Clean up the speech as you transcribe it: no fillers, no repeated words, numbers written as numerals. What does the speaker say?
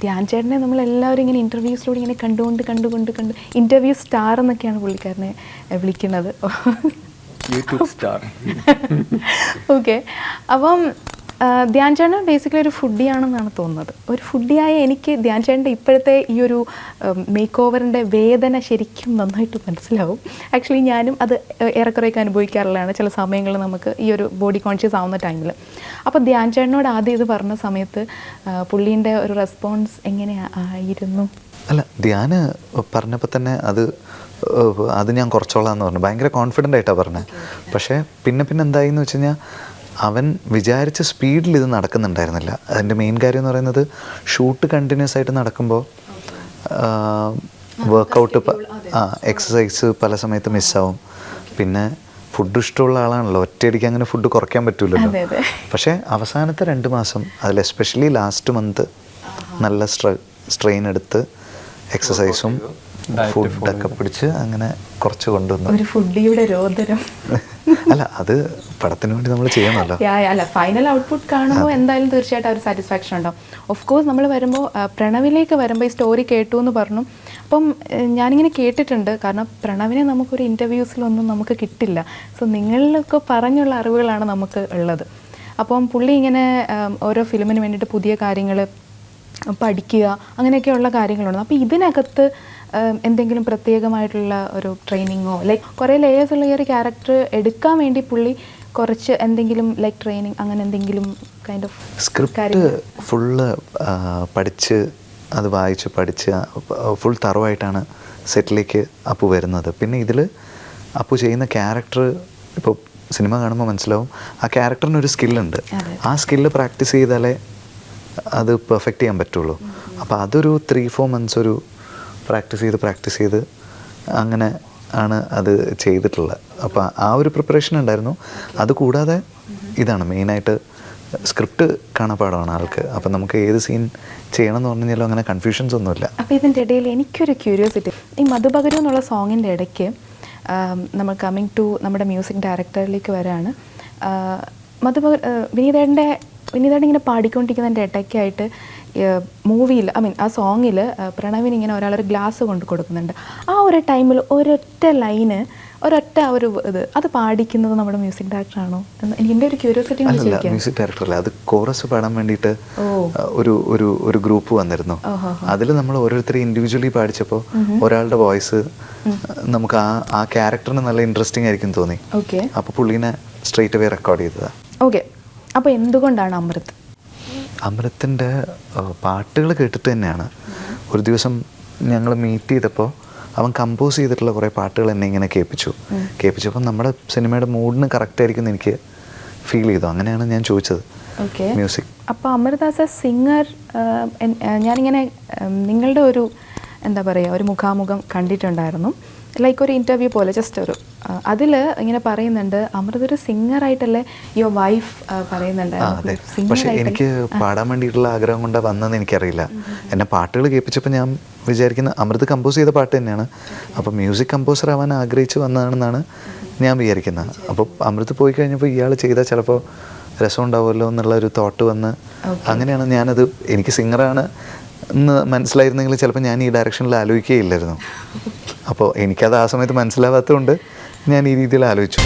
ധ്യാൻ ചേട്ടനെ നമ്മളെല്ലാവരും ഇങ്ങനെ ഇൻ്റർവ്യൂസിലൂടെ ഇങ്ങനെ കണ്ട് ഇൻ്റർവ്യൂ സ്റ്റാർ എന്നൊക്കെയാണ് പുള്ളിക്കാരനെ വിളിക്കുന്നത്. YouTube star. ഓക്കെ. അപ്പം ധ്യാൻ ചേട്ടൻ ബേസിക്കലി ഒരു ഫുഡിയാണെന്നാണ് തോന്നുന്നത്. ഒരു ഫുഡിയായ എനിക്ക് ധ്യാൻ ചേട്ടൻ്റെ ഇപ്പോഴത്തെ ഈ ഒരു മേക്ക് ഓവറിൻ്റെ വേദന ശരിക്കും നന്നായിട്ട് മനസ്സിലാവും. ആക്ച്വലി ഞാനും അത് ഏറെക്കുറെയൊക്കെ അനുഭവിക്കാറുള്ളതാണ് ചില സമയങ്ങളിൽ നമുക്ക് ഈ ഒരു ബോഡി കോൺഷ്യസ് ആവുന്ന ടൈമിൽ. അപ്പോൾ ധ്യാൻ ചേട്ടനോട് ആദ്യം ഇത് പറഞ്ഞ സമയത്ത് പുള്ളീൻ്റെ ഒരു റെസ്പോൺസ് എങ്ങനെയായിരുന്നു? അല്ല, ധ്യാന് പറഞ്ഞപ്പോൾ തന്നെ അത് ഞാൻ കുറച്ചോളാന്ന് പറഞ്ഞു. ഭയങ്കര കോൺഫിഡൻ്റ് ആയിട്ടാണ് പറഞ്ഞത്. പക്ഷേ പിന്നെ എന്തായിന്ന് വെച്ച് കഴിഞ്ഞാൽ അവൻ വിചാരിച്ച സ്പീഡിൽ ഇത് നടക്കുന്നുണ്ടായിരുന്നില്ല. അതിൻ്റെ മെയിൻ കാര്യം എന്ന് പറയുന്നത് ഷൂട്ട് കണ്ടിന്യൂസ് ആയിട്ട് നടക്കുമ്പോൾ വർക്കൗട്ട് എക്സസൈസ് പല സമയത്ത് മിസ്സാവും. പിന്നെ ഫുഡ് ഇഷ്ടമുള്ള ആളാണല്ലോ, ഒറ്റയടിക്ക് അങ്ങനെ ഫുഡ് കുറയ്ക്കാൻ പറ്റൂലല്ലോ. പക്ഷേ അവസാനത്തെ 2 മാസം അതിൽ എസ്പെഷ്യലി ലാസ്റ്റ് മന്ത് നല്ല സ്ട്രെയിൻ എടുത്ത് എക്സസൈസും ഫുഡൊക്കെ പിടിച്ച് അങ്ങനെ കുറച്ച് കൊണ്ടുവന്നു. ഒരു ഫുഡിയുടെ രോദനം. അല്ല, അത് പടത്തിന് വേണ്ടി നമ്മൾ ചെയ്യണമല്ലോ. അല്ല, ഫൈനൽ ഔട്ട്പുട്ട് കാണുമ്പോൾ എന്തായാലും തീർച്ചയായിട്ടും ഒരു സാറ്റിസ്ഫാക്ഷൻ ഉണ്ടാവും. ഓഫ് കോഴ്സ് നമ്മൾ വരുമ്പോൾ പ്രണവിലേക്ക് വരുമ്പോൾ ഈ സ്റ്റോറി കേട്ടു എന്ന് പറഞ്ഞു. അപ്പം ഞാനിങ്ങനെ കേട്ടിട്ടുണ്ട്, കാരണം പ്രണവിനെ നമുക്കൊരു ഇൻ്റർവ്യൂസിലൊന്നും നമുക്ക് കിട്ടില്ല. സോ നിങ്ങളിലൊക്കെ പറഞ്ഞുള്ള അറിവുകളാണ് നമുക്ക് ഉള്ളത്. അപ്പം പുള്ളി ഇങ്ങനെ ഓരോ ഫിലിമിന് വേണ്ടിയിട്ട് പുതിയ കാര്യങ്ങൾ പഠിക്കുക അങ്ങനെയൊക്കെയുള്ള കാര്യങ്ങളുണ്ട്. അപ്പോൾ ഇതിനകത്ത് എന്തെങ്കിലും പ്രത്യേകമായിട്ടുള്ള ഒരു ട്രെയിനിങ്ങോ ലൈക്ക് കുറേ ലേയേഴ്സ് ഉള്ള ഈ ഒരു ക്യാരക്ടർ എടുക്കാൻ വേണ്ടി പുള്ളി കുറച്ച് എന്തെങ്കിലും ലൈക്ക് ട്രെയിനിങ് അങ്ങനെ എന്തെങ്കിലും കൈൻഡ് ഓഫ് സ്ക്രിപ്റ്റ് ഫുള്ള് പഠിച്ച് അത് വായിച്ച് പഠിച്ച് ഫുൾ തറവായിട്ടാണ് സെറ്റിലേക്ക് അപ്പു വരുന്നത്. പിന്നെ ഇതിൽ അപ്പു ചെയ്യുന്ന ക്യാരക്ടർ ഇപ്പോൾ സിനിമ കാണുമ്പോൾ മനസ്സിലാവും, ആ ക്യാരക്ടറിനൊരു സ്കില്ലുണ്ട്. ആ സ്കില്ല് പ്രാക്ടീസ് ചെയ്താലേ അത് പെർഫെക്റ്റ് ചെയ്യാൻ പറ്റുള്ളൂ. അപ്പോൾ അതൊരു 3-4 മന്ത്സ് ഒരു പ്രാക്ടീസ് ചെയ്ത് അങ്ങനെ ആണ് അത് ചെയ്തിട്ടുള്ളത്. അപ്പോൾ ആ ഒരു പ്രിപ്പറേഷൻ ഉണ്ടായിരുന്നു. അതുകൂടാതെ ഇതാണ് മെയിനായിട്ട് സ്ക്രിപ്റ്റ് കാണാപ്പാടമാണ് ആൾക്ക്. അപ്പം നമുക്ക് ഏത് സീൻ ചെയ്യണം എന്ന് പറഞ്ഞു കഴിഞ്ഞാലും അങ്ങനെ കൺഫ്യൂഷൻസ് ഒന്നുമില്ല. അപ്പോൾ ഇതിൻ്റെ ഇടയിൽ എനിക്കൊരു ക്യൂരിയോസിറ്റി, ഈ മധുപകരു എന്നുള്ള സോങ്ങിൻ്റെ ഇടയ്ക്ക് നമ്മൾ കമ്മിങ് ടു നമ്മുടെ മ്യൂസിക് ഡയറക്ടറിലേക്ക് വരാണ്. വിനീതേട്ടൻ ഇങ്ങനെ പാടിക്കൊണ്ടിരിക്കുന്നതിൻ്റെ ഇടയ്ക്കായിട്ട് മൂവിയിൽ ആ സോങ്ങിൽ പ്രണവിന് ഇങ്ങനെ ഒരാളൊരു ഗ്ലാസ് കൊണ്ട് കൊടുക്കുന്നുണ്ട്. ആ ഒരു ടൈമിൽ ഒരൊറ്റ ലൈന് ഒരൊറ്റ ഒരു അത് പാടിക്കുന്നത് നമ്മുടെ മ്യൂസിക് ഡയറക്ടറാണോ എന്ന് എൻ്റെ ഒരു ക്യൂരിയോസിറ്റി. മ്യൂസിക് ഡയറക്ടറല്ല, അത് കോറസ് പാടാൻ വേണ്ടിയിട്ട് ഒരു ഗ്രൂപ്പ് വന്നിരുന്നു. അതിൽ നമ്മൾ ഓരോരുത്തരും ഇൻഡിവിജ്വലി പാടിച്ചപ്പോൾ ഒരാളുടെ വോയിസ് നമുക്ക് ആ ക്യാരക്ടറിന് നല്ല ഇൻട്രസ്റ്റിംഗ് ആയിരിക്കും തോന്നി. അപ്പോൾ പുള്ളീനെ സ്ട്രെയിറ്റ് അവേ റെക്കോർഡ് ചെയ്തതാണ്. ഓക്കെ. അപ്പോൾ എന്തുകൊണ്ടാണ് അമൃത്തിൻ്റെ പാട്ടുകൾ കേട്ടിട്ട് തന്നെയാണ്. ഒരു ദിവസം ഞങ്ങൾ മീറ്റ് ചെയ്തപ്പോൾ അവൻ കമ്പോസ് ചെയ്തിട്ടുള്ള കുറേ പാട്ടുകൾ എന്നെ ഇങ്ങനെ കേൾപ്പിച്ചപ്പോൾ നമ്മുടെ സിനിമയുടെ മൂഡിന് കറക്റ്റ് ആയിരിക്കും എന്ന് എനിക്ക് ഫീൽ ചെയ്തു. അങ്ങനെയാണ് ഞാൻ ചോദിച്ചത് മ്യൂസിക്. അപ്പോൾ അമൃത ആസ് എ സിംഗർ ഞാനിങ്ങനെ നിങ്ങളുടെ ഒരു എന്താ പറയുക ഒരു മുഖാമുഖം കണ്ടിട്ടുണ്ടായിരുന്നു, ലൈക്ക് ഒരു ഇൻ്റർവ്യൂ പോലെ ജസ്റ്റ് ഒരു അതിൽ ഇങ്ങനെ പറയുന്നുണ്ട് അമൃത ഒരു സിംഗറായിട്ടല്ലേ യുവർ വൈഫ് പറയുന്നുണ്ടായിരുന്നു. പക്ഷെ എനിക്ക് പാടാൻ വേണ്ടിയിട്ടുള്ള ആഗ്രഹം കൊണ്ടാണ് വന്നതെന്ന് എനിക്കറിയില്ല. എന്നെ പാട്ടുകൾ കേൾപ്പിച്ചപ്പോൾ ഞാൻ വിചാരിക്കുന്ന അമൃത കമ്പോസ് ചെയ്ത പാട്ട് തന്നെയാണ്. അപ്പോൾ മ്യൂസിക് കമ്പോസർ ആവാൻ ആഗ്രഹിച്ച് വന്നതാണെന്നാണ് ഞാൻ വിചാരിക്കുന്നത്. അപ്പോൾ അമൃത പോയി കഴിഞ്ഞപ്പോൾ ഇയാൾ ചെയ്താൽ ചിലപ്പോൾ രസം ഉണ്ടാവുമല്ലോ എന്നുള്ള ഒരു തോട്ട് വന്ന് അങ്ങനെയാണ് ഞാനത് എനിക്ക് സിംഗറാണ് എന്ന് മനസ്സിലായിരുന്നെങ്കിൽ ചിലപ്പോൾ ഞാൻ ഈ ഡയറക്ഷനിൽ ആലോചിക്കുകയില്ലായിരുന്നു. അപ്പോൾ എനിക്കത് ആ സമയത്ത് മനസ്സിലാവാത്തതുകൊണ്ട് ഞാൻ ഈ രീതിയിൽ ആലോചിച്ചു.